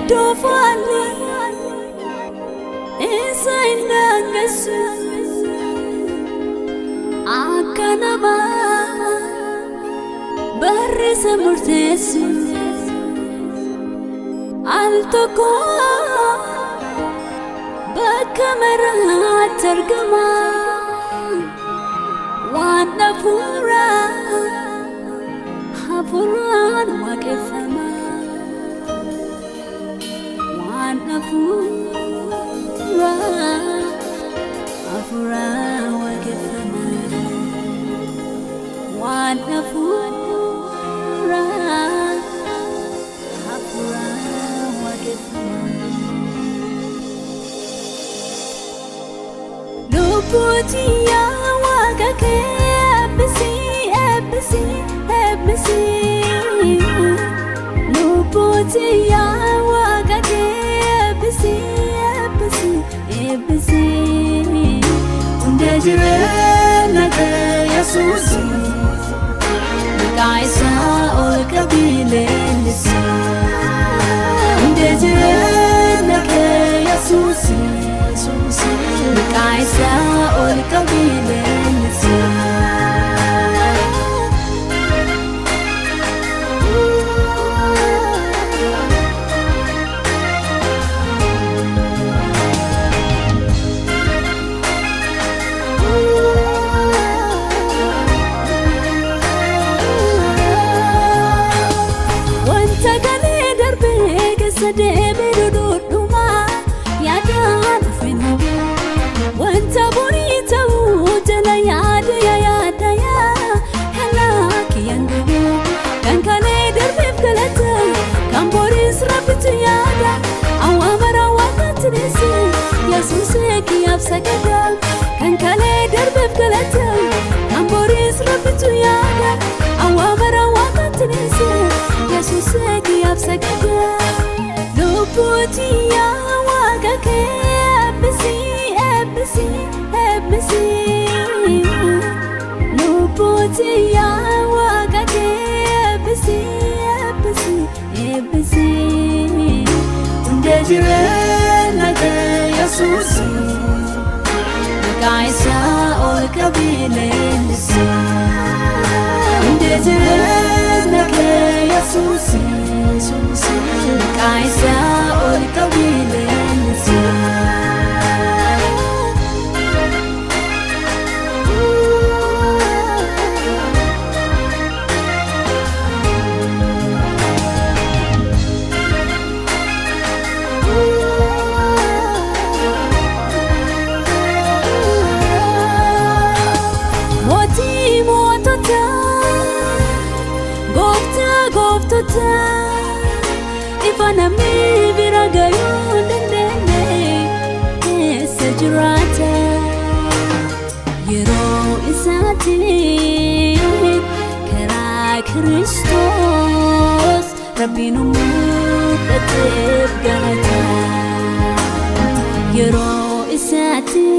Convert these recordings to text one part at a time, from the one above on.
dofali Isaindangasu Akanama Barrisa murtesu Altoko Bakamara targama Wana pura Hapuran wakefama Wana pura Hapuran wakefama Wana pura Hapuran wakefama Lopotia wakake Ebisi Lopotia wakake Ebisi Undejire nake Yesusi Kaisa ol kabile lisi Undejire nake Yesusi Kaisa ol kabile lisi Kan kale darbe galata amboris rafitu yada awamara wakatinese Jesus ki absagada lopoti ya wakake ebisi lopoti ya wakake ebisi undejire nake Jesus Kaisa ol kabile lisi Ndejire nake Yesusi Kaisa ol kabile lisi Ifana mi biragayo dendene sejrata Yero isati kara Kristos Rabbinu muqaddib galata Yero isati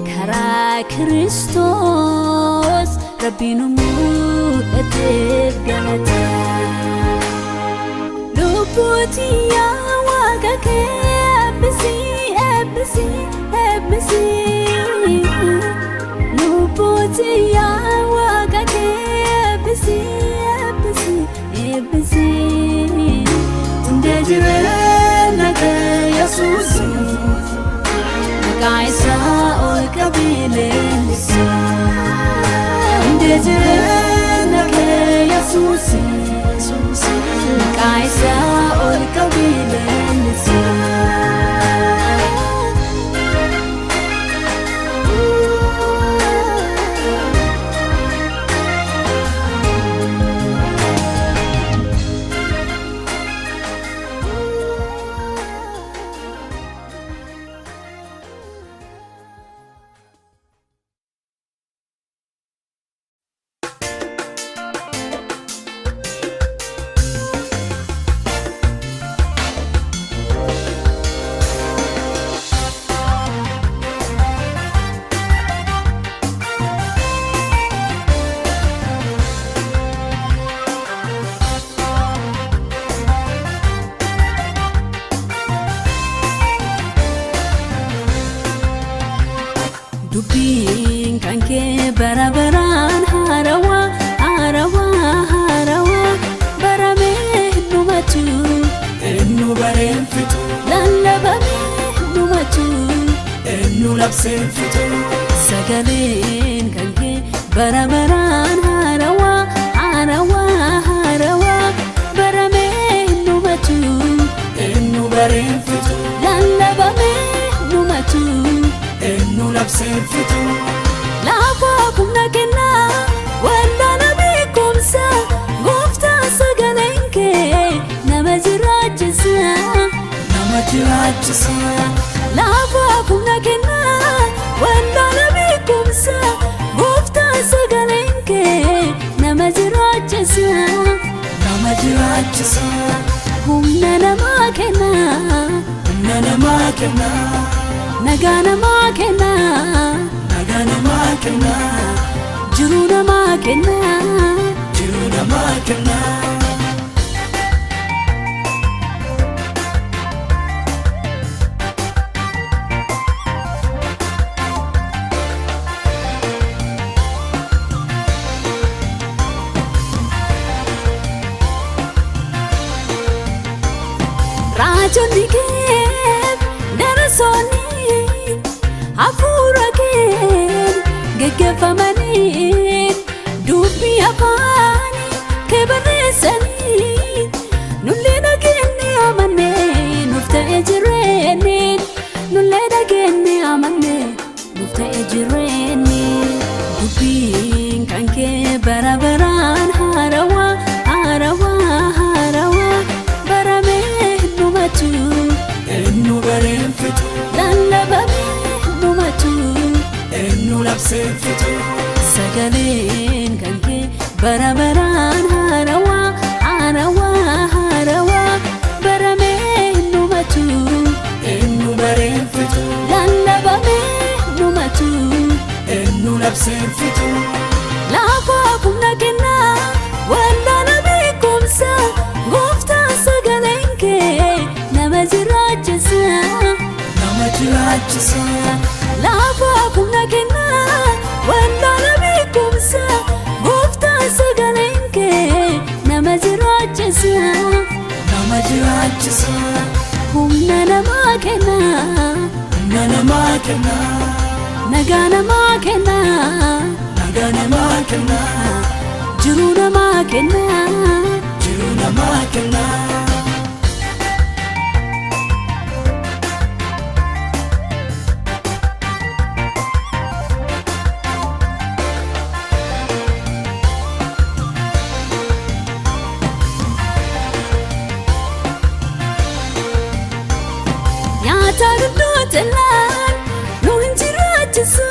kara Kristos Rabbinu muqaddib galata Lopotia wakake ebisi Lopotia wakake ebisi Undejire nake Yesusi Kaisa ol kabile lisi Undejire nake Yesusi Kaisa ol kabile lisi labsenfitu sagaleen kanke barabaraan harawa harawa harawa barame numatu ennu barenfitu lallabame numatu ennu labsenfitu lafa kumna kenna walla nabikumsa gofta sagaleen ke nama jirachisa lafa kumna kenna walla nabikumsa gofta sagaleen ke nama jirachisa humna nama kenna nagaa nama kenna jiru nama kenna Rajonni kee darasoni afura kee geggefamani dubbi afani kee barreessani nullee dhageenye amanne nuuf ta'e jireenyi nullee dhageenye amanne nuuf ta'e jireenyi dubbiin kan kee barabaraan harawa harawa harawa barame numatu ennu barenfitu lallabame numatu ennu labsenfitu sagaleen kanke barabaraan harawa harawa harawa barame numatu ennu barenfitu lallabame numatu ennu labsenfitu lafa kumna kenna walla nabikumsa gofta sagaleen ke nama jirachisa lafa kumna kenna walla nabikumsa gofta sagaleen ke nama jirachisa humna nama kenna nagaa nama kenna jiru nama kenna Talan nunjirachisu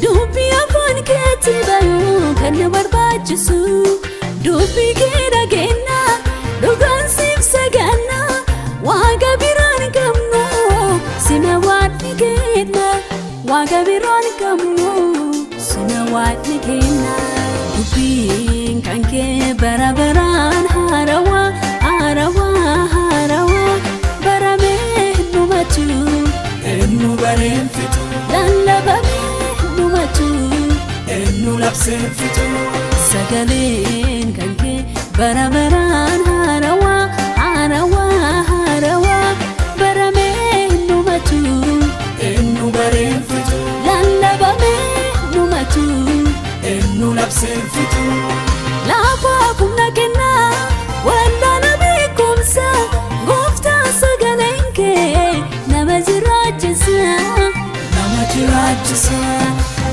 dubbi afaan keetti bayu kan barbaachisu dubbi kee dhageenya dhugaan siif saganna waaqa biraan qabnu sina waadni kenna waaqa biraan qabnu sina waadni kenna dubbiin kan kee barabaraan harawa harawa harawa barame numatu ennu barenfitu lallabame numatu ennu labsenfitu sagaleen kanke barabaraan harawa harawa harawa barame numatu ennu barenfitu lallabame numatu ennu labsenfitu lafa kumna kenna walla nabikumsa gofta sagaleen ke nama jirachisa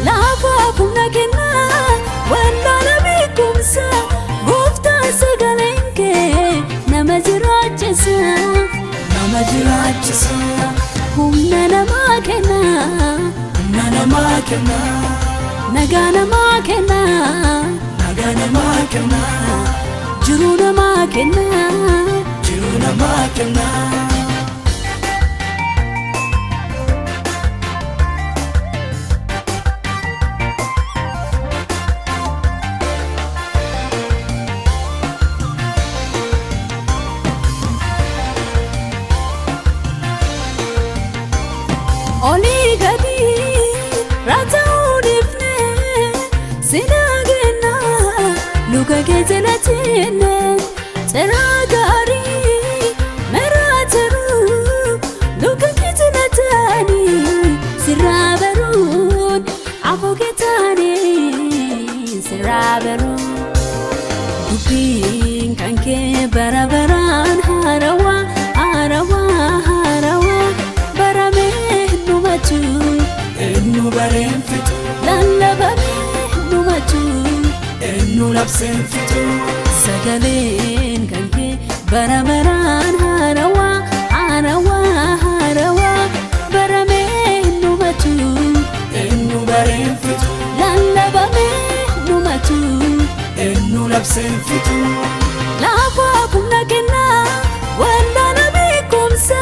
lafa kumna kenna walla nabikumsa gofta sagaleen ke nama jirachisa humna nama kenna nagaa nama kenna jiru nama kenna Oli gadi rata udifne sinagena luka kezelatine teragari merataru luka kezelatani siraba dubbiin kan kee bara baraan haarawaa haarawaa haarawaa baramee dhumatu eenyu bareen fixu lallabamee dhumatu eenyu labseen fixu sagaleen kan kee bara baraan haarawaa haarawaa haarawaa baramee dhumatu eenyu bareen fixu lallabamee dhumatu eenyu labseen fixu laafaa humna kennaa wallaana beekumsa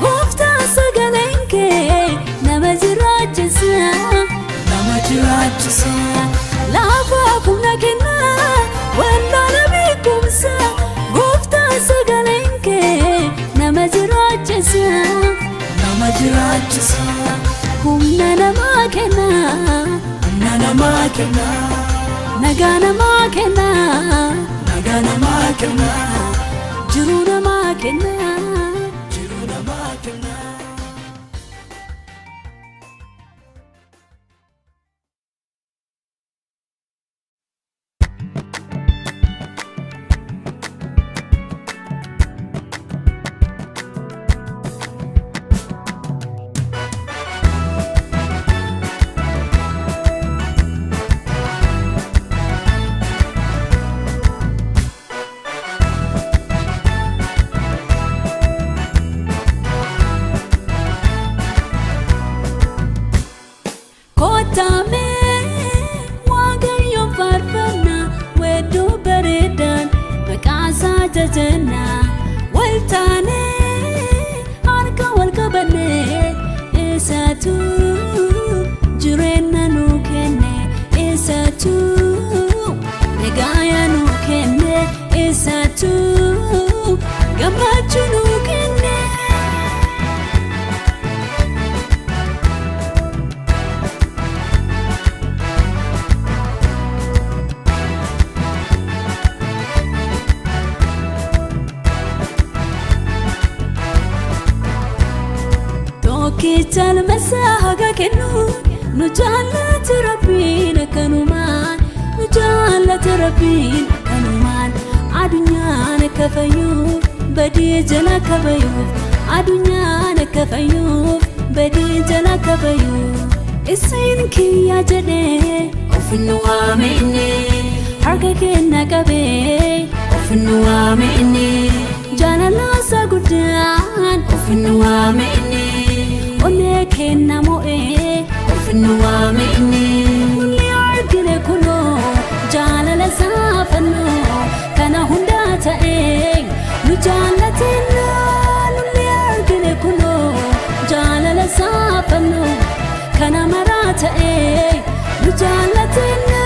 gooftaa sagaleen kee nama jiraachisa laafaa humna kennaa wallaana beekumsa gooftaa sagaleen kee nama jiraachisa humna namaa kennaa nagaa namaa kennaa jiruu namaa kennaa jajana waltaane harka wal qabanne eessatu jireenya nu kenne eessatu nagaaya nu kenne eessatu gammachuu nu kenne Kichal masaga kenu nujalla rabbin kanuman nujalla rabbin kanuman adunyaan kafayu badi jala kafayu adunyaan kafayu badi jala kafayu isin kiya jade ofnu amene harka kenna kabe ofnu amene jalala sagudan ofnu amene Ole kenna moe ofnu amene Uli argile kuno jalala safano kana hunda ta'e nu jalatina Uli argile kuno jalala safano kana mara ta'e nu jalatina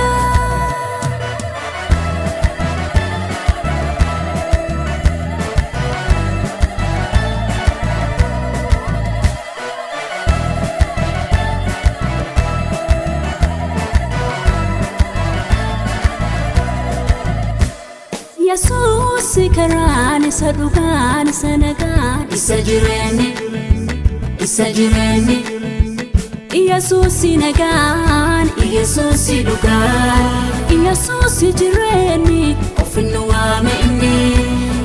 Yesus karaan isa dhugaan isa nagaan isa jireenya Yesus nagaan Yesus dhugaan Yesus jireenya ofnu amene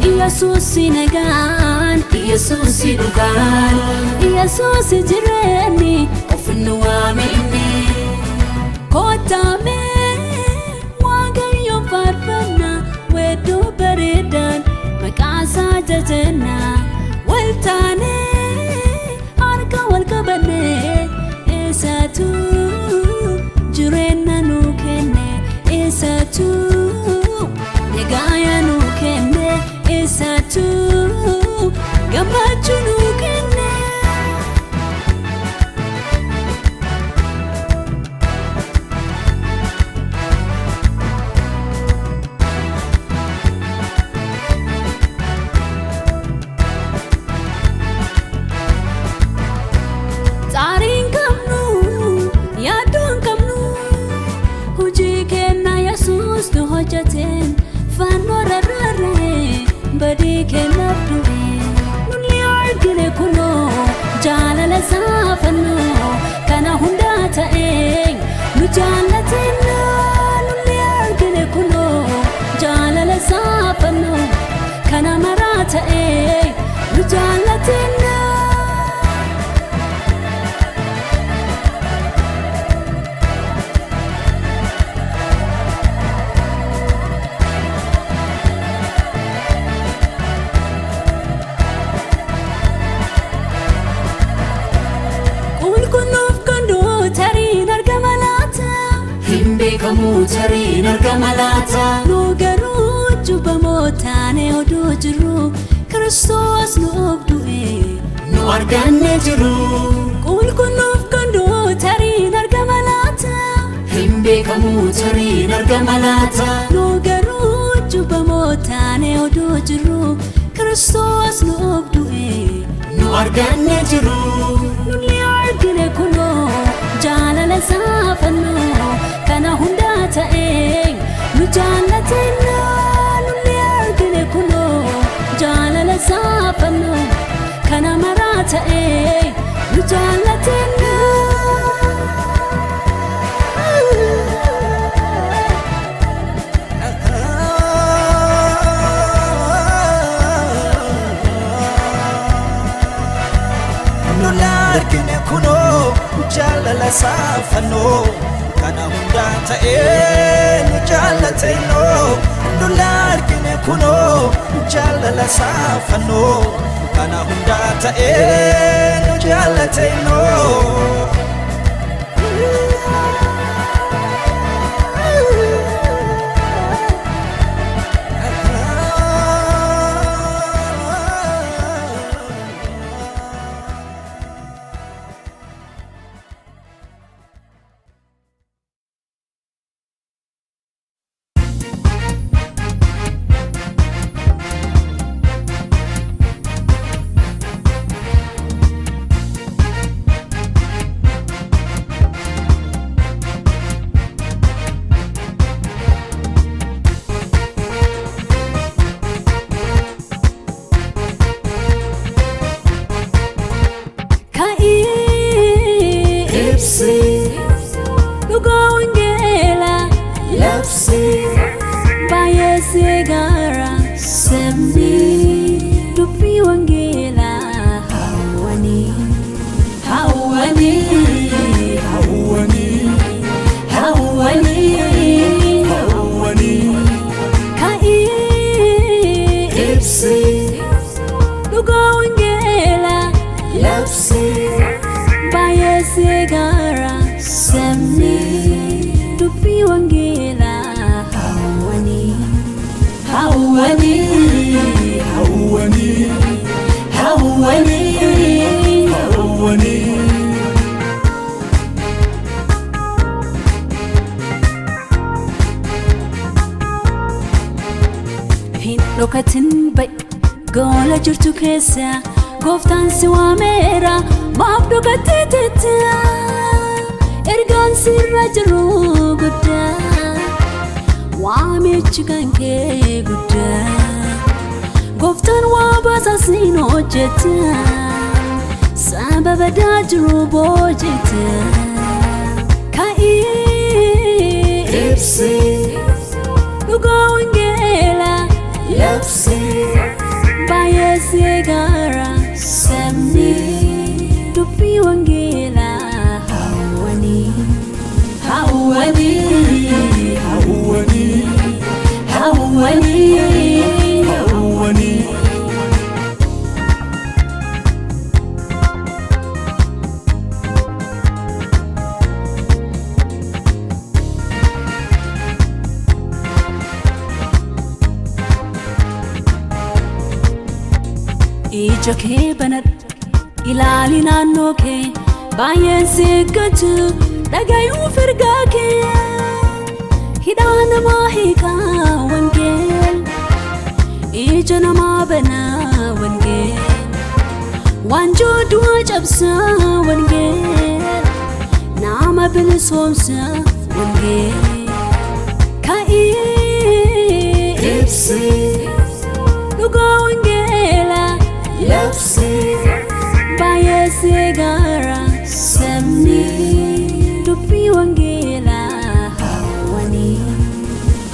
Yesus nagaan Yesus dhugaan Yesus jireenya ofnu amene kotame wagayo farfana wedo beredan makasa jajana waltane harka wal qabanne eessatu jireenya nu kenne eessatu nagaaya nu kenne eessatu gammachuu nu kenne Jaten fanora rare badi kenabdure nuli argile kuno jalala safano kana hunda ta'e nu jalatina nuli argile kuno jalala jaallatina Kamu tarii argama laata nu garuu jubbamootane oduu jiru Kiristoos nuuf du'e nu arganne jiru qulqulluuf kan du'u tarii argama laata hin beekamu tarii argama laata nu garuu jubbamootane oduu jiru Kiristoos nuuf du'e nu arganne jiru nulli argine kunoo jaalala isaa fannoo kana hundaa ta'e nu jaallatina nulli argine kunoo jaalala isaa fannoo kana maraa ta'e nu jaallatina nulli argine kunoo jaalala isaa fannoo kana hundaa ta'e nu jaallatina nulli argine kunoo jaalala isaa fannoo kana hundaa ta'e nu jaallatina Lokatin bay gola jirtu keessa gooftaan si waameera maaf dhokatteetta ergaan sirra jiru guddaa waamichi kan kee guddaa gooftaan waa baasasiin hojjeta sababa jiru boojeta ka'ii ibsi dhugaa wangeela Lapsi Bayese gara Samni Dupi wangela Hawani Hawani Hawani Hawani Hawani Ija kee banadhu ilaali naannoo kee baay'een seeggatu dhagayuu firgaa kee hidhaa namaa hiikaa wangeel ija namaa banaa wangeel waanjoo du'aa cabsaa wangeel nama bilisoomsa wangeel ka'ii ibsi dhugaa wangeela Lapsi Bayese gara Samni Dupi wangela Hawani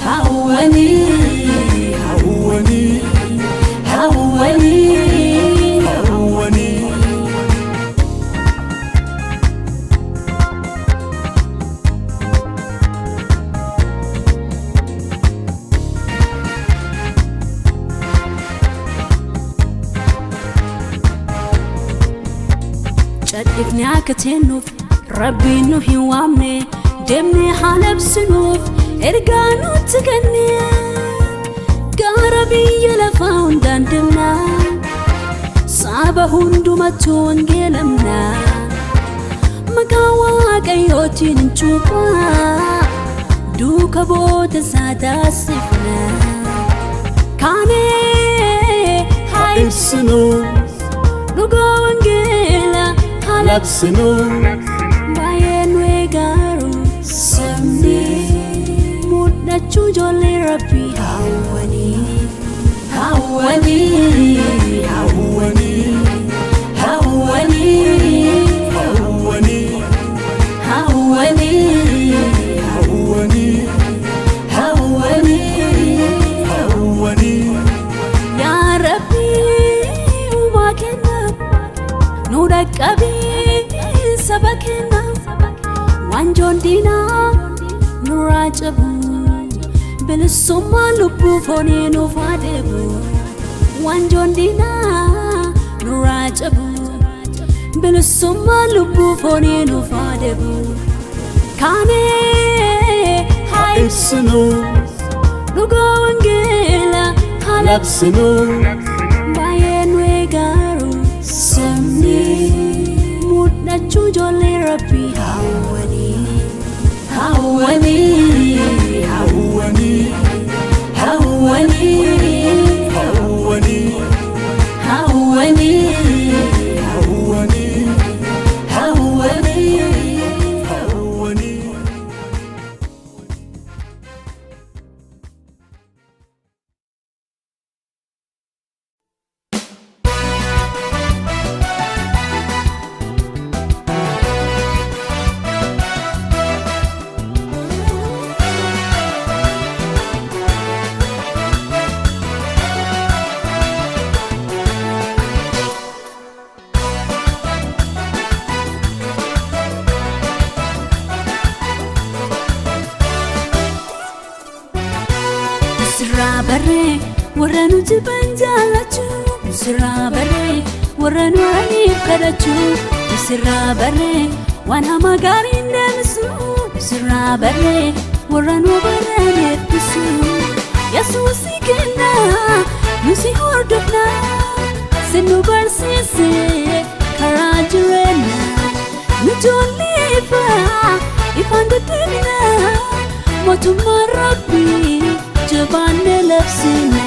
Hawani Hawani Hawani Hawani ifni akatenuuf rabbiin nu hin waamne deemnee haalabsinuuf ergaa nutti kenne gara biyya lafaa hundaan deemnaa saba hundumattuu wangeelamnaa maqaa waaqayyootiin hin cuuphaa duuka boota isaa taasifnaa kaanee haa ibsinu dhugaa wangeela haa labsinu baay'ee nu eegaaru sabni mudhachuu ijoollee rabbii hawwanii hawwanii hawwanii hawwanii hawwanii hawwanii hawwanii hawwanii yaa rabbii uumaa kenna nu dhaqqabii saba kenna wanjoon diinaa nurraa cabu bilisummaa lubbuu foonii nuuf haa deebu wanjoon diinaa nurraa cabu bilisummaa lubbuu foonii nuuf haa deebu kaanee haa ibsinu dhugaa wangeela haa labsinu baay'ee nu eegaaru sabni mudhachuu ijoollee rabbii hawwanii hawwanii hawwanii hawwanii hawwanii hawwanii hawwanii hawwanii hawwanii Sirraa barree warra nuti banjaalachuu sirraa barree warra nu ariif kadhachuu sirraa barree waan hamaa gaariin deebisu sirraa barree warra nu barreen eebbisu Yesuusii kenna nusi hordofna sinu barsiise karaa jireenya nu ijoollee ifaan deddeebina mootummaa rabbii jabaanee labsina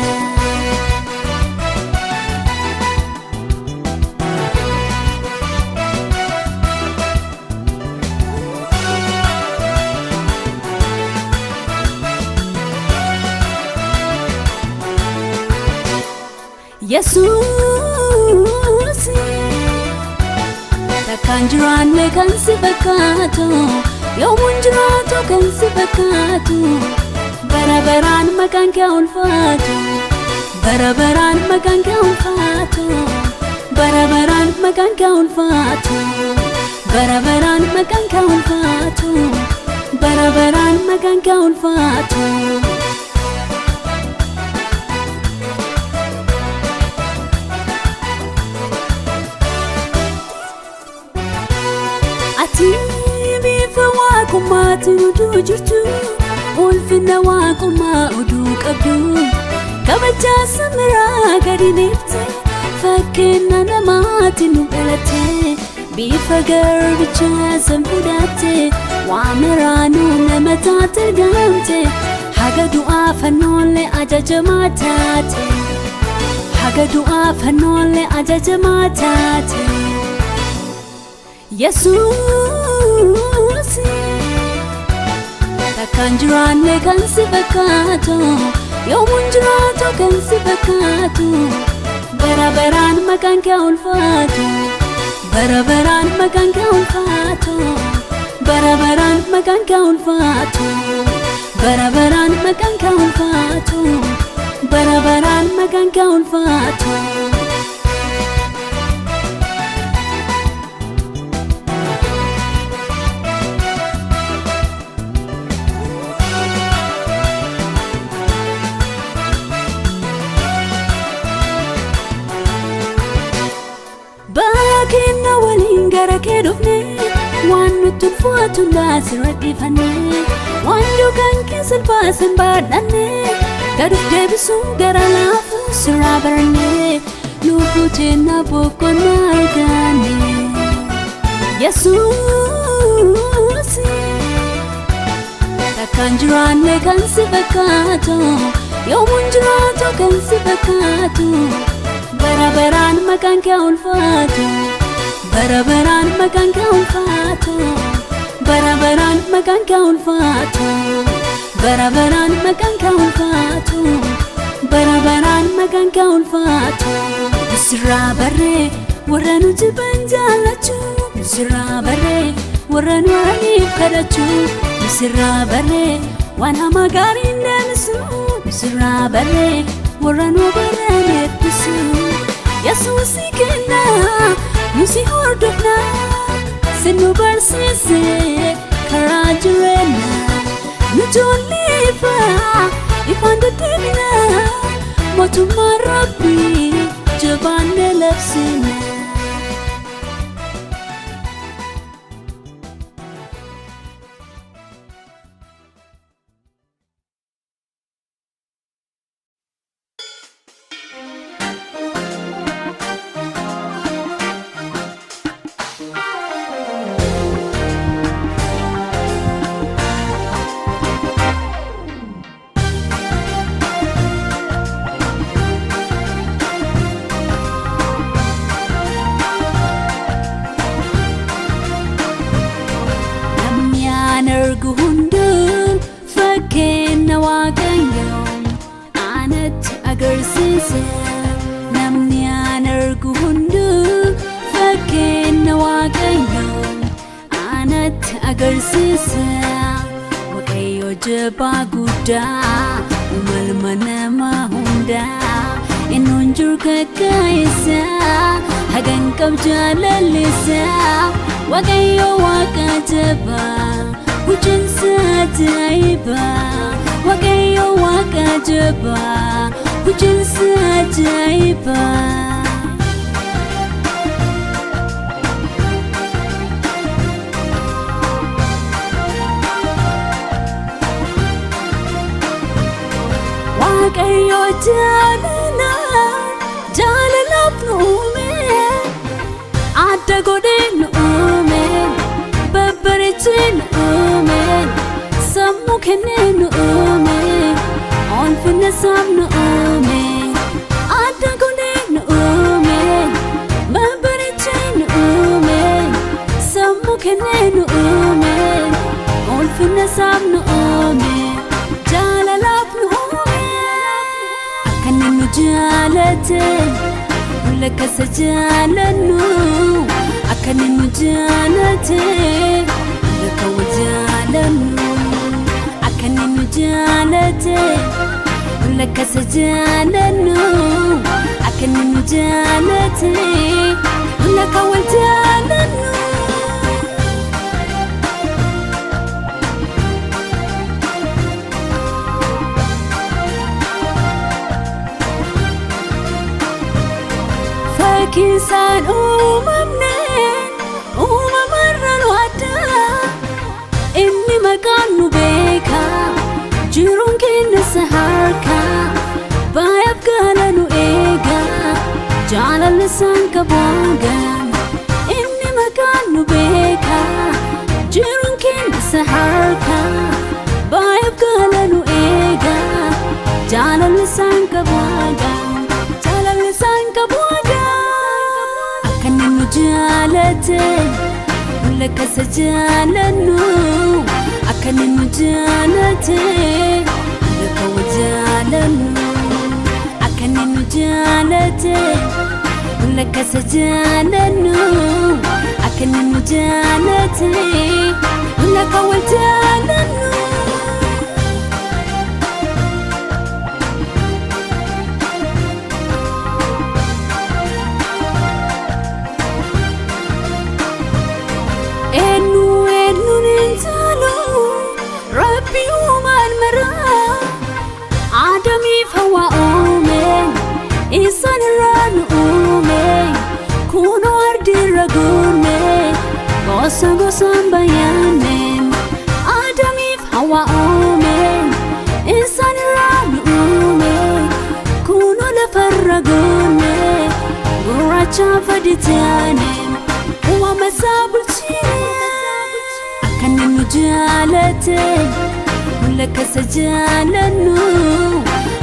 Yesuusi takkaan jiraanne kan si fakkaatu yoomuun jiraatu kan si fakkaatu barabaraan maqaan kee ulfaatu barabaraan maqaan kee ulfaatu barabaraan maqaan kee ulfaatu barabaraan maqaan kee ulfaatu barabaraan maqaan kee ulfaatu ati bifa waaqummaatti uduu jirtu ulfinna waaqummaa uduu qabdu kabajaa samiraa gadi deebite fakkeenya namaatti nu dhalatte bifa garbichaa san fudhatte waamiraanuu nama taate argamte haga du'aa fannoollee ajajamaa taate haga du'aa fannoollee ajajamaa taate Yesuusi takkaan jiraanne kan si fakkaatu yoomuun jiraatu kan si fakkaatu barabaraan maqaan kee ulfaatu barabaraan maqaan kee ulfaatu barabaraan maqaan kee ulfaatu barabaraan maqaan kee ulfaatu barabaraan maqaan kee ulfaatu nutti ulfaatu naasirra dhiifannee waan yookaan keessa baasan baadhannee gaduuf deebisuu gara laafuu sirraa barannee lubbuu teennaa boqonnaa arganne Yesuus takkaan jiraanne kan si fakkaatu yoomuun jiraatu kan si fakkaatu bara baraan maqaan kee ulfaatu bara baraan maqaan kee ulfaatu bara baraan maqaan kee ulfaatu bara baraan maqaan kee ulfaatu bara baraan maqaan kee ulfaatu sirraa barree warra nuti banjaalachuu sirraa barree warra nu ariif kadhachuu sirraa barree waan hamaa gaarii deebisu sirraa barree warra nu barreen eebbisu Yesuusi kenna nusi hordofna sinu barsiise karaa jireenya nu ijoollee ifaan deddeebina mootummaa Rabbii jabaannee labsina. Namni aan argu hunduu fakkeenya waaqayyoo anatti agarsiisa Waaqayyo jabaa guddaa uumama namaa hundaa innuun jiru kakkaisa hagan qab jaalalisa Waaqayyo waaqa jabaa hojjensa ajaa'ibaa Waaqayyo waaqa jabaa hojjensa ajaa'ibaa Waaqayyo jaalalaaf nu uume adda godhee nu uume babbareechee nu uume sammuu kennee nu uume ulfina isaaf nu uume adda godhee nu uume babbareechee nu uume sammuu kennee nu uume ulfina isaaf nu uume jaalalaaf nu uume akka inni nu jaalate lakkasa jaalannu akka inni nu jaalate lakka wal jaalannu akka inni nu jaalate lakkasa jaalannu akka inni nu jaalate lakka wal jaalannu Fakkiisaan uumamarra nu addaa inni maqaan nu beeka jiruun keenya isa harkaa baay'aaf gaala nu eega jaalala isaan qabu hangam inni maqaan nu beeka jiruun keenya isa harkaa baay'aaf gaala nu eega jaalala isaan qabu hangam jaalala isaan qabu akka inni nu jaalate lakkasa jaalannu akka inni nu jaalate lakka wal jaalannu akka inni nu jaalate lakkasa jaalannu akka inni nu jaalate lakka wal jaalannu Isan ranu ume kuno ardi ragune bos Gosa bayanen Adamif Hawa omen Insan ranume Kuno lafarragone Guracha faditanem Uwa masabulchine Akani nujalate Mulaka sajalanu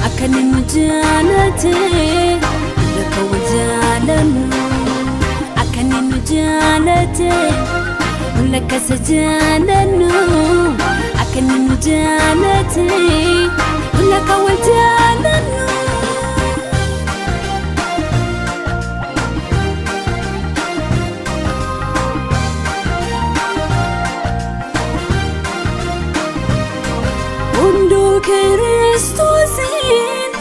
Akani nujalate Mulaka wajalanu Akani nujalate Mulaka sajalanu Akani nujalate Mulaka wajalanu Undu Kristosin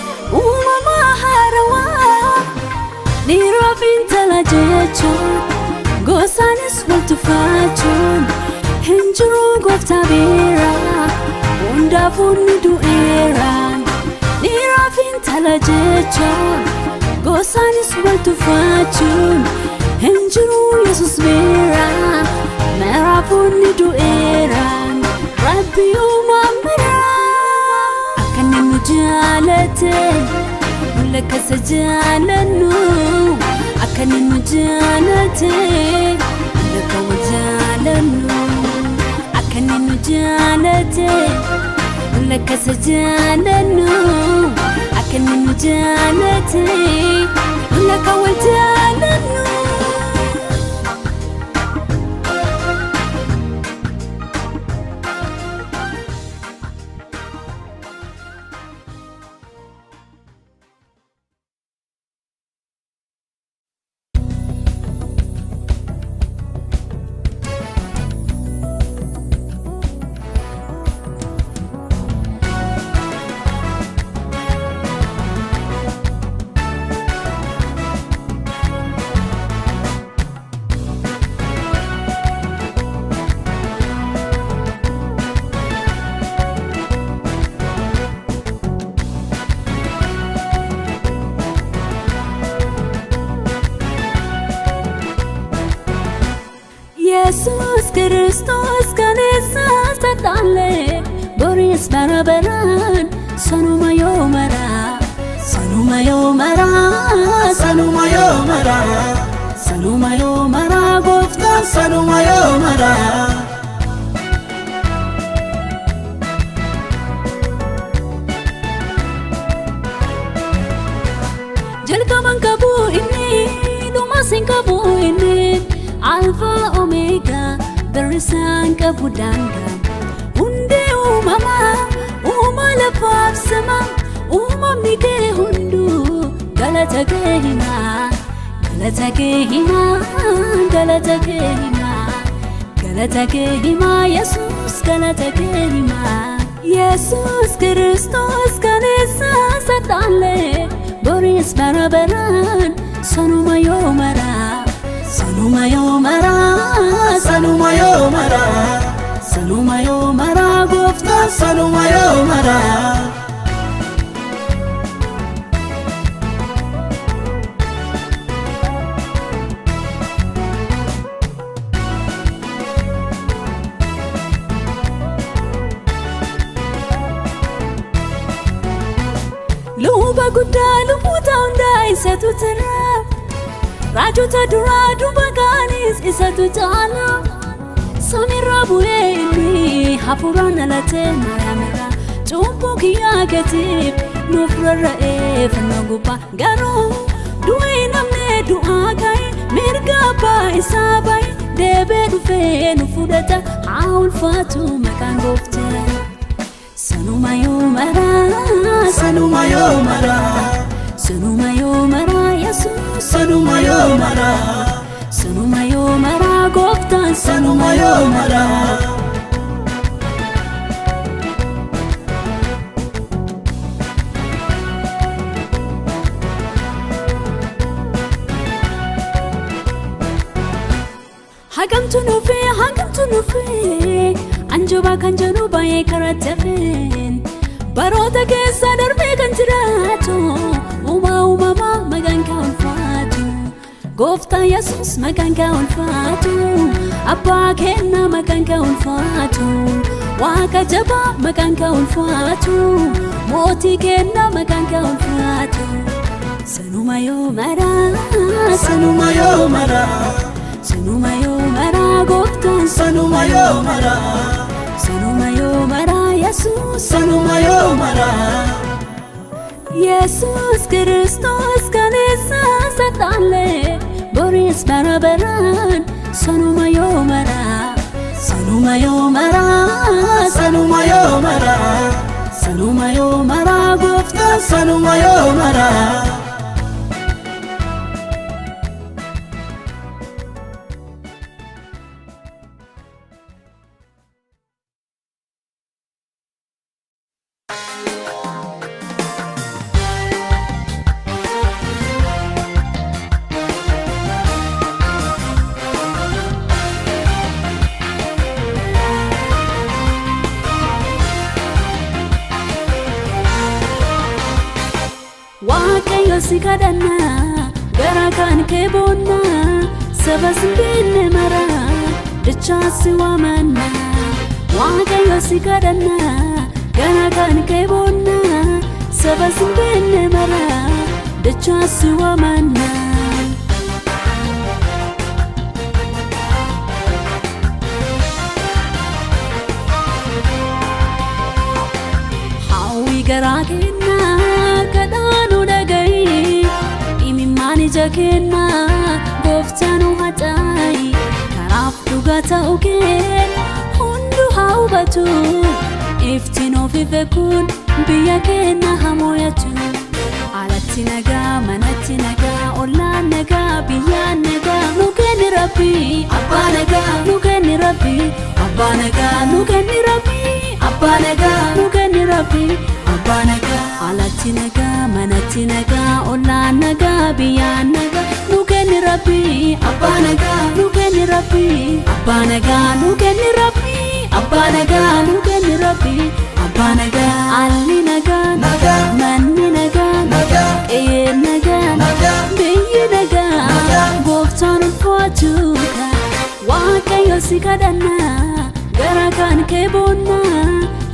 umama harawa Nirafin talajechon Gosanis waltufachon Hinjuru gofta bira Unda fundu eran Nirafin talajechon Gosanis waltufachon Hinjuru Jesus bira Mera fundu eran Rabbi umamira Akani nujalate Mulaka sajalanu Akani nujalate Mulaka wajalanu Akani nujalate Mulaka sajalanu Akani nujalate Mulaka wajalanu Jesus Christos kanesa satale Boris barabaran Sanuma yomara Sanuma yomara Sanuma yomara Sanuma yomara Gofta Sanuma yomara Jalkaman kabu inni Lumasin kabu inni Alpha Omega Barisan kabudanga Hunde umama Umalafaf sama Umamnike hundu Galata gehima Galata gehima Galata gehima Galata gehima Jesus Galata gehima Jesus Christos kanesa satale Boris barabaran Sanuma yomara Sanuma yomara Sanuma yomara Sanuma yomara Gofta Sanuma yomara Luba gudda lubuta unda isatu tarab Rajuta duradu baganis isatu jala Samira bueni hapurana late mayamira Chumpu kiya ketip nufrara fanagupa Garo duwe namne duagai Mirga ba isabai Debe dufe nufudata Haul fatu makan gofte Sanuma yomara Sanuma yomara Sanuma yomara Jesus Sanuma yomara Sanuma yomara Gofta Sanuma yomara Hagam tu nufe Anjoba kanjanu baye karatefen Barota keessa darbe kan jiraatu Uma umama magan kan faatu Gooftaa Yesuus maqaan kee ulfaatu Abbaa keenya maqaan kee ulfaatu Waaqa jabaa maqaan kee ulfaatu Mootii keenya maqaan kee ulfaatu Sanuma yoo maraa Sanuma yoo maraa Sanuma yoo maraa Gooftaan Sanuma yoo maraa Sanuma yoo maraa Yesuus Sanuma yoo maraa Yesus Kristos kanisa satale Boris barabaran Sanuma yoo maraa Sanuma yoo maraa Sanuma yoo maraa Sanuma yoo maraa Gooftaan Sanuma yoo maraa Waaqayyo si kadhanna gara kan kee boonna saba simbinne mara dachaa si waamanna Waaqayyo si kadhanna gara kan kee boonna saba simbinne mara dachaa si waamanna Hawi gara kenna Jakena goftanu hatai karaf duga tauken hundu haubatu iftino fifekun biya kena hamoyatu alati naga manati naga olla naga biya naga nukeni rabbi abba naga nukeni rabbi abba naga nukeni rabbi abba naga nukeni rabbi abba naga alati naga manati naga olla naga biya naga nukeni rabbi abba naga nukeni rabbi abba naga nukeni rabbi abba naga nukeni rabbi abba naga alli naga Naga manni naga Naga naga biyi naga gooftaan ulfaatuka Waaqayyo si kadhanna gara kan kee boonna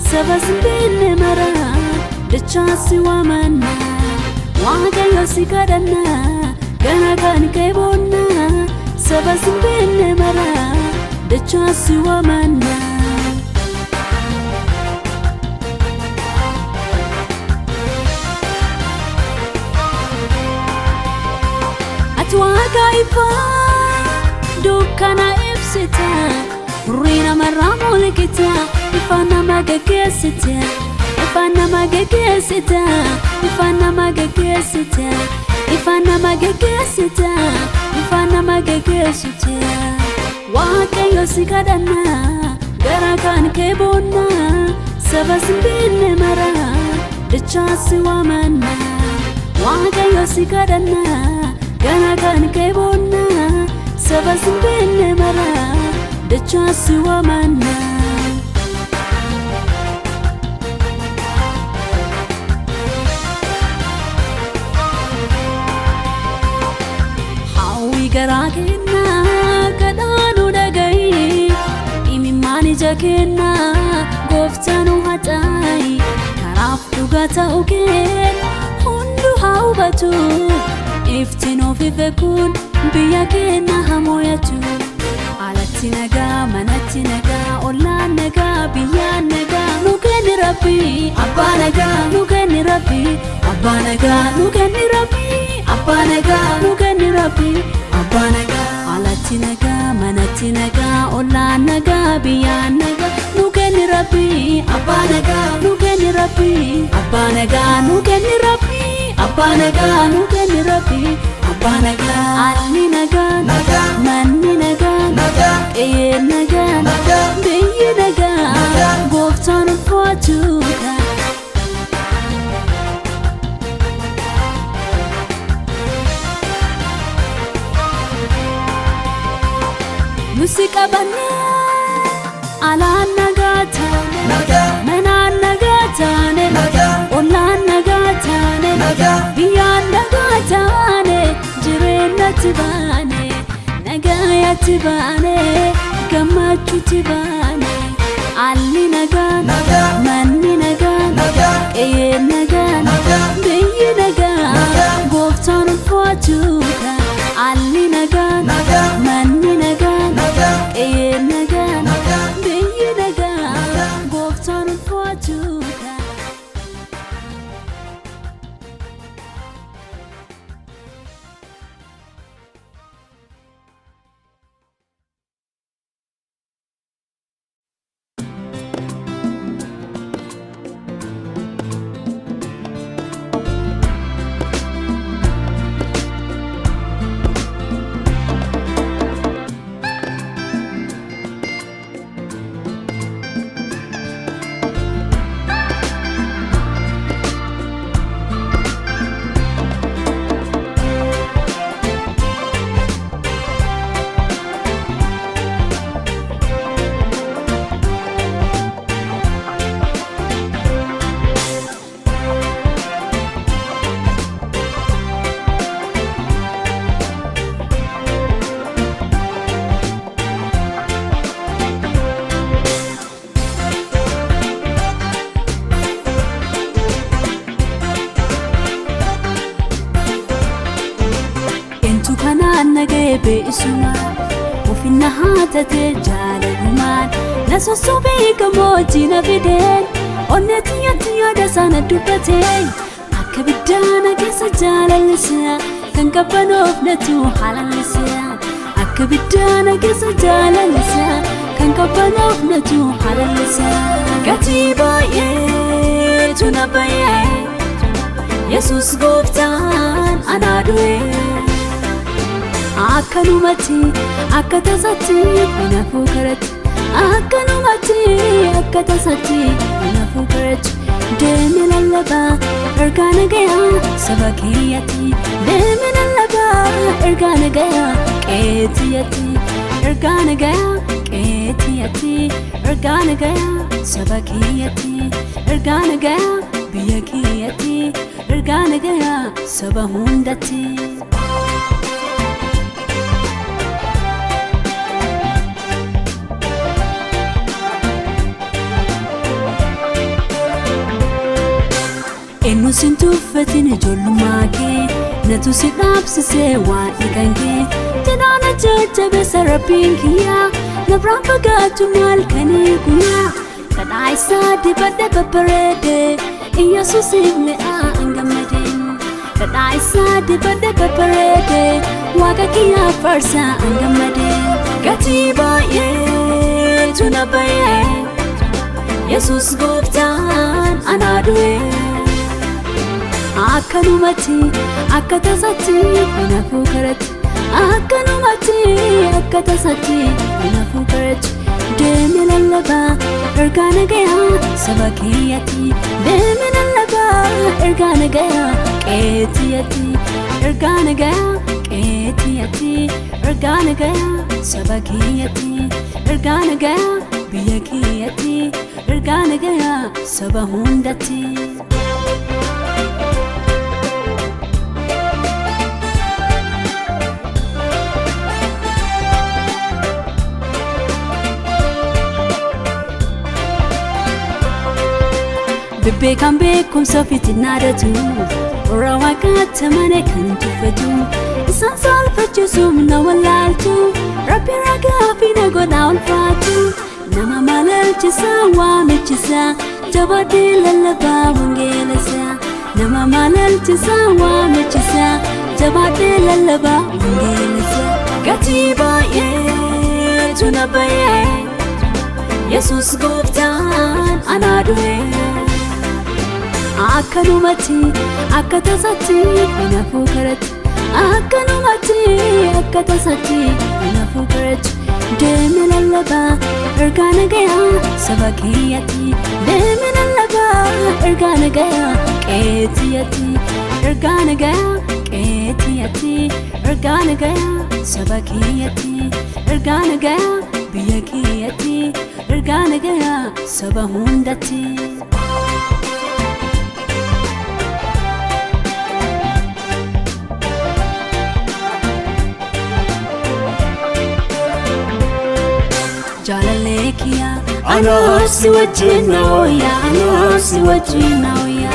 saba simbinne mara dachaa si waamanna Waaqayyo si kadhanna gara kan kee boonna saba simbinne mara dachaa si waamanna Atwaaka ifaa dukkana ibsita Rina maramul kita ifana magaggesita ifana magaggesita ifana magaggesita ifana magaggesita ifana magaggesita Waaqayyo si kadhanna gara kan kee boonna saba simbinne mara dachaa si waamanna Waaqayyo si kadhanna gara kan kee boonna saba simbinne mara dachaa si waamanna Hawi gara kenna kadhanu dhagayi imimmaan ija kenna gooftanu hatai karaaf dhugaa ta'u keen hundu haubatu iftino fifekun biya keenna hamoyatu alatti naga manatti naga olla naga biya naga nukeni rabbi abba naga nukeni rabbi abba naga nukeni rabbi abba naga nukeni rabbi abba naga alatti naga manatti naga olla naga biya naga nukeni rabbi abba naga nukeni rabbi abba naga nukeni rabbi abba naga nukeni rabbi abba naga alli naga Naga manni naga Naga naga biyi naga gooftaan ulfaatuka Musika banna alaan nagaa taane manaan nagaa taane ollaan nagaa taane biyyaan nagaa taane jireenyatti baane faayatti baane gammachuutti baane alli nagaan manni nagaan qe'ee nagaan biyyi nagaan gooftaan ulfaatuudha alli nagaan manni nagaan qe'ee nagaan biyyi nagaan gooftaan ulfaatuudha. be'isuma ufinna haatate jaalalumaan nasosobee gamootii na fideen onneetti yaada sana dubbateen akka biddaana keessa jaalallisaa kan qabbanoofnetu haalallisaa akka biddaana keessa jaalallisaa kan qabbanoofnetu haalallisaa gatii baay'eetu na baay'ee Yesus gooftaan anaa du'ee akkanumatti akka tasatti nafuu karatti akkanumatti akka tasatti nafuu karatti deemee lallabaa ergaa nagayaa saba keeyyatti deemee lallabaa ergaa nagayaa qeetiyyatti ergaa nagayaa qeetiyyatti ergaa nagayaa saba keeyyatti ergaa nagayaa biyya keeyyatti ergaa nagayaa saba hundatti. Enu sintuuffatiin ijoollummaa kee natu si dhaabsisee waan dhiigan kee janaana jajjabeessa rabbiin kiyyaa na biraan fagaatu maal kanii guyyaa kadhaa isaa dibadhe babbareedee Iyyesuusiif mi'aa hin gammadeen kadhaa isaa dibadhe babbareedee waaqa kiyyaa faarsaa hin gammadeen gatii baay'eetu na baay'ee Yesus gooftaan anaa du'ee akkanumatti akka tasatti nafuu karatti akkanumatti akka tasatti nafuu karatti deemee lallabaa ergaa nagayaa saba keeyyatti deemee lallabaa ergaa nagayaa qeetiyyatti ergaa nagayaa qeetiyyatti ergaa nagayaa saba keeyyatti ergaa nagayaa biyya keeyyatti ergaa nagayaa saba hundatti. Bebbe kan beekumsa ofiitti naadatu warra waaqatti amane kan tuffatu isaan saalfachiisuuf na wallaaltu rabbi ragaa fi na godhaa ulfaatu nama maalaalchisaa waamichisaa jabaadhee lallabaa wangeelasaa nama maalaalchisaa waamichisaa jabaadhee lallabaa wangeelasaa gatii baay'eetu na baay'ee Yesus gooftaan anaa du'ee akkanumatti akka tasatti nafuu karatti akkanumatti akka tasatti nafuu karatti deemee lallabaa ergaa nagayaa saba keeyyatti deemee lallabaa ergaa nagayaa qeetiyyatti ergaa nagayaa qeetiyyatti ergaa nagayaa saba keeyyatti ergaa nagayaa biyya keeyyatti ergaa nagayaa saba hundatti. Yesusekia Anasi wajina oya Anasi wajina oya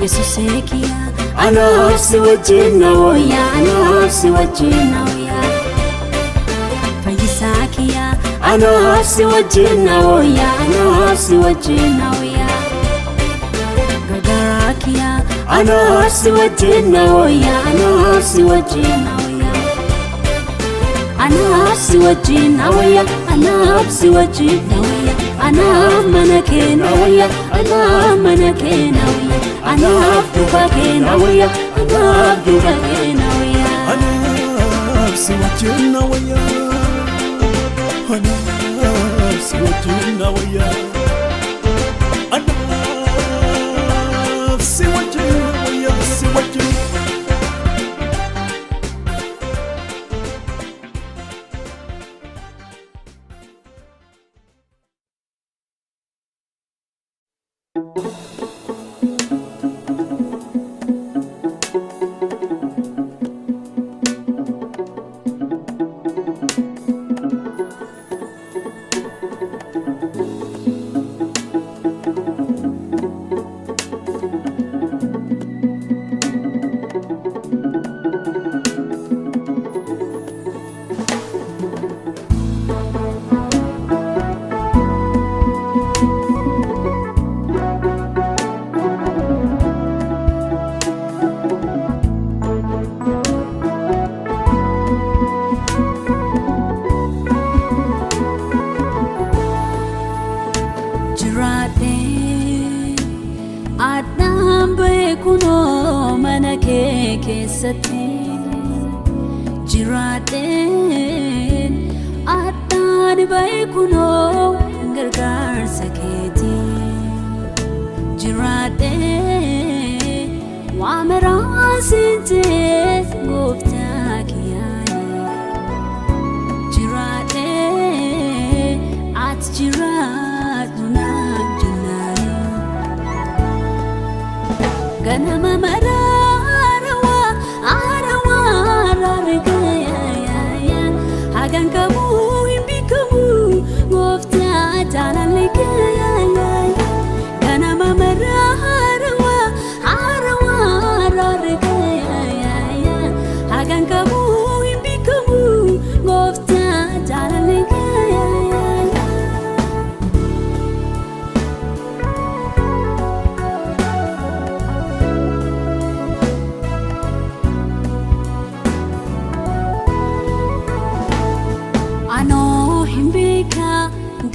Yesusekia Anasi wajina oya Anasi wajina oya Fayyisakia Anasi wajina oya Anasi wajina oya Gargarakia Anasi wajina oya Anasi wajina oya Anasi wajina oya Anasi wajina oya Anamanakena oya Anamanakena oya Anafdubakena oya Anafdubakena oya Anasi wajina oya Anasi wajina oya Anasi wajina oya Anasi wajina Jiraten Atan baikuno gargar saketi Jiraten Wamera sinte gufta kiyani Jiraten At jirat nunak junani Ganama mara Hagan kamu imbi kamu Gofta jalan leke Kana mamara harawa rareke Hagan kamu imbi kamu Gofta jalan leke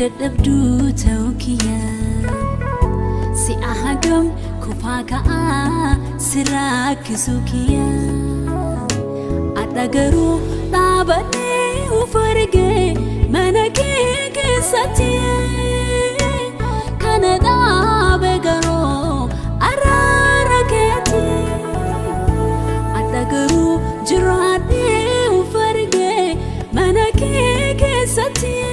Dadabdu taukiya Si ahagam kupaka sirakisukiya Adagaru tabane ufarge manake kesatiya Kanada begaro araraketi Adagaru jirade ufarge manake kesatiya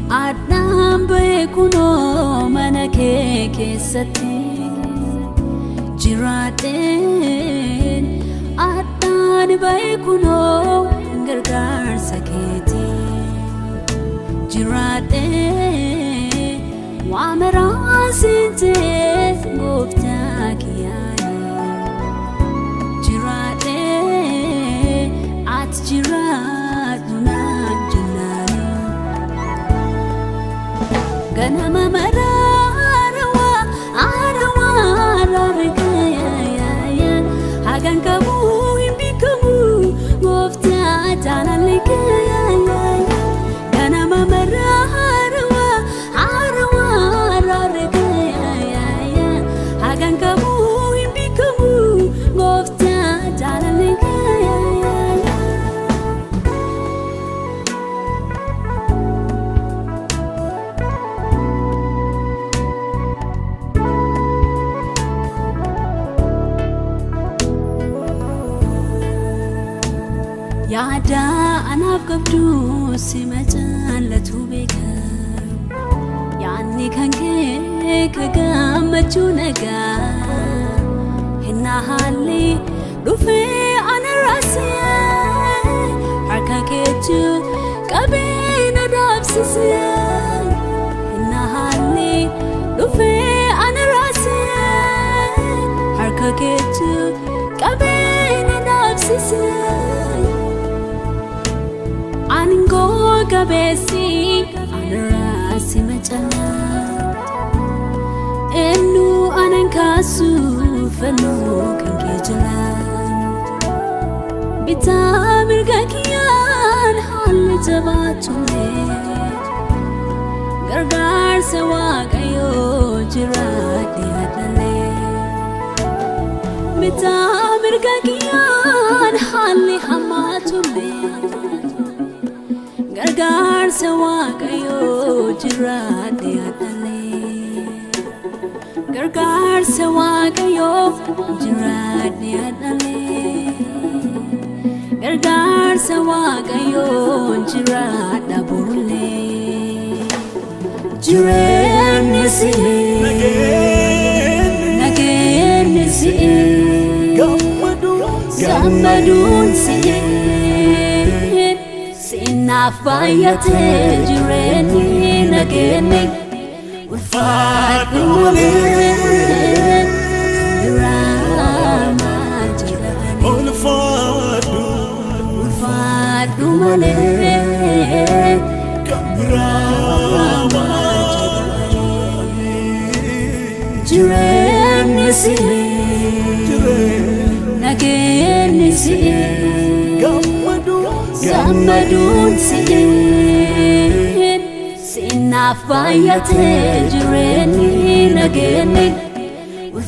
Adnam baikuno manake kesati Jiraten Adnan baikuno gargar saketi Jiraten Wamera sinte gufta kiyani Jiraten At jirat nunak junani Ganama mara arawa rareke Hagan kamu imbi kamu Gofta jalan leke Ganama mara arawa rareke Hagan kamu imbi kamu Gofta jalan leke Yada anaf kabdu simajan latu beka Ani kan kee kagammachuu nagaa hinna haalli dhufee ana raasee harka keetu qabee na dhaabsisee hinna haalli dhufee ana raasee harka keetu qabee na dhaabsisee angoo gabeessi ana raasee macana enu anan kasu fenu kan kejalan bita mirga kiyan hal jabatule gargar sewa kayo jirati hadale bita mirga kiyan hal hamatule gargar sewa kayo jirati hadale gargar sewa kayo jirani adale gargar sewa kayo jirada burle jirani si nageni si gamadun si sinafayate jirani nageni Fadu male, Rama jadani. Fadu male, Rama jadani. Jirani si, nageni si, gamadun si. Sinafayate jirani nageni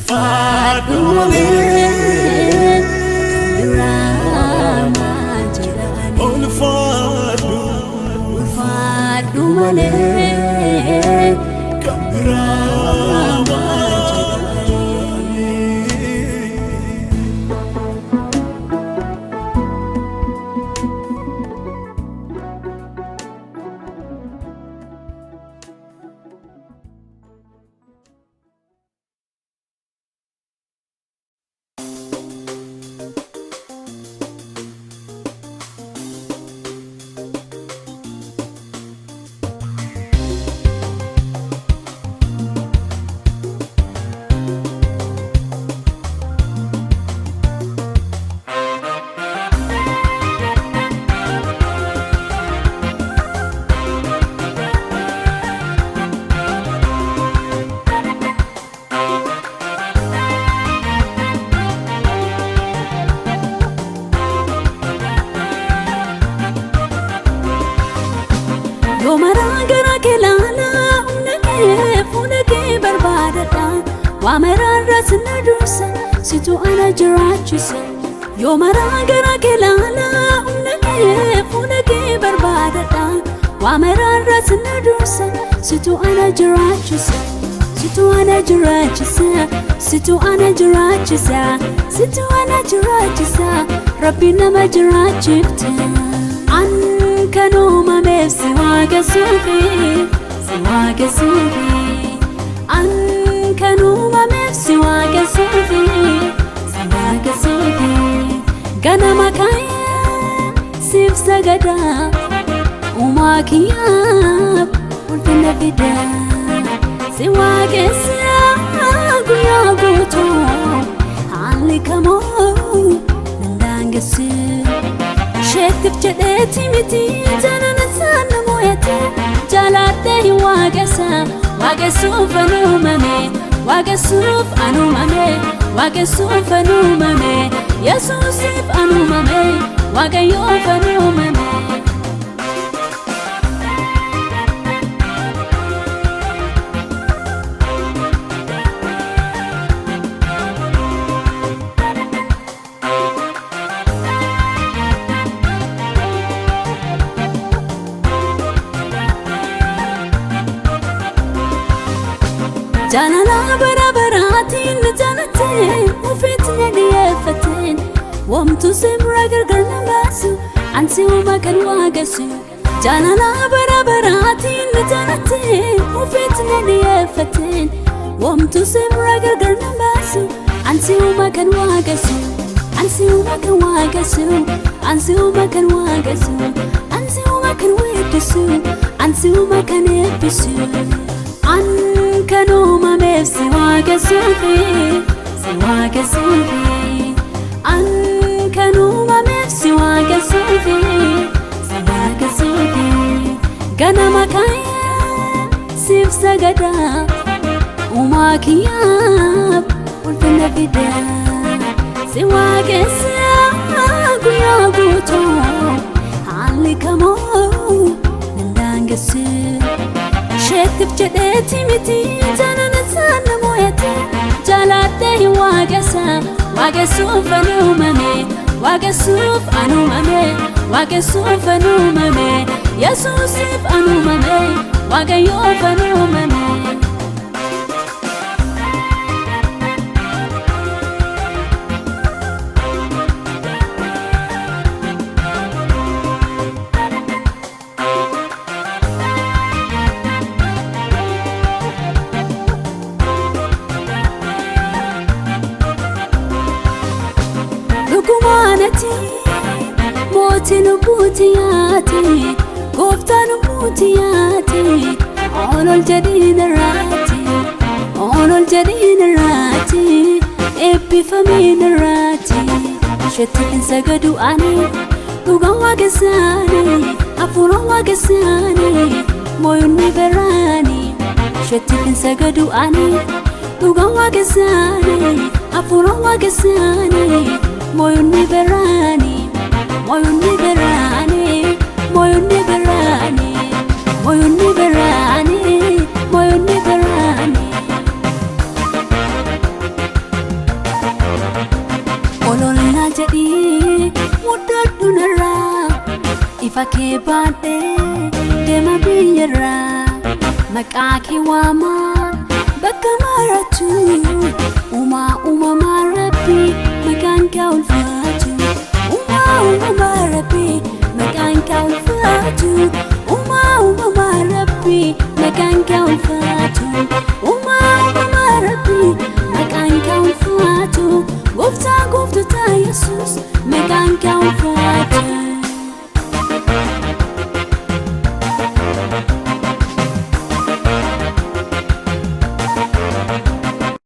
Fadu male Rama jadani Fadu male Rama Wamerara sinadusa situ ana jirachisa yo maragara kelala unake barbadada wamerara sinadusa situ ana jirachisa situ ana jirachisa situ ana jirachisa situ ana jirachisa rabbi nama jirachifta an kanu mamefsi waga sufi an kanu mamefsi waga sufi gana makaya sif sagada umakiyab ulfina vida si waga guya guto hali kamo nandangasi shetif jedeti miti tanana sana moyate jalate wagasuf anumame wagasuf anumame yesusif anumame wagayof anumame Janala barabaratin janatin ufitna diyafatin wamtu simra gargarna basu ansi umakan wagasu jaalala bara baraatiin nitaanattee ufeetni dhiyeeffateen wamtu sirra gargar na baasu ansi uma kan waaqessu ansi uma kan waaqessu ansi uma kan waaqessu ansi uma kan weeddisu ansi uma kan eebbisu an kan uumameef si waaqessuufi si waaqessuufi an kan uumameef si waaqessuufi si waaqessuufi ganama kaya siif sagada umaa kiyyaaf ulfina fidaa si waaqessa guyyaa guutuu haalli kamoo nandaangessu sheettiif jedheeti miti tanana sana mo'ate jaaladhee hin waaqessa waaqessuuf an uumame waaqessuuf an uumame waaqessuuf an uumame yesuusiif an uumame waaqayyoof an uumame Lukumaanati mootii lubbuutiyaati gooftaa lubbuutiyaati olol jedhiin irraati olol jedhiin irraati eebbifamiin irraati shettiin sagadu ani dhugaan waaqessaani hafuuraan waaqessaani mooyonni biraani shettiin sagadu ani dhugaan waaqessaani hafuuraan waaqessaani moyonni biraani moyonni biraani moyonni biraani moyonni biraani moyonni biraani olola jedhi muddadhu narraa ifa kee baadhee deema biyyarraa maqaa kee waamaa bakka maratu uumamaa rabbi maqaan kee ulfaatu uumamaa rabbi maqaan kee ulfaatu uumamaa rabbi maqaan kee ulfaatu uumamaa rabbi maqaan kee ulfaatu gooftaa gooftotaa yesuus maqaan kee ulfaatu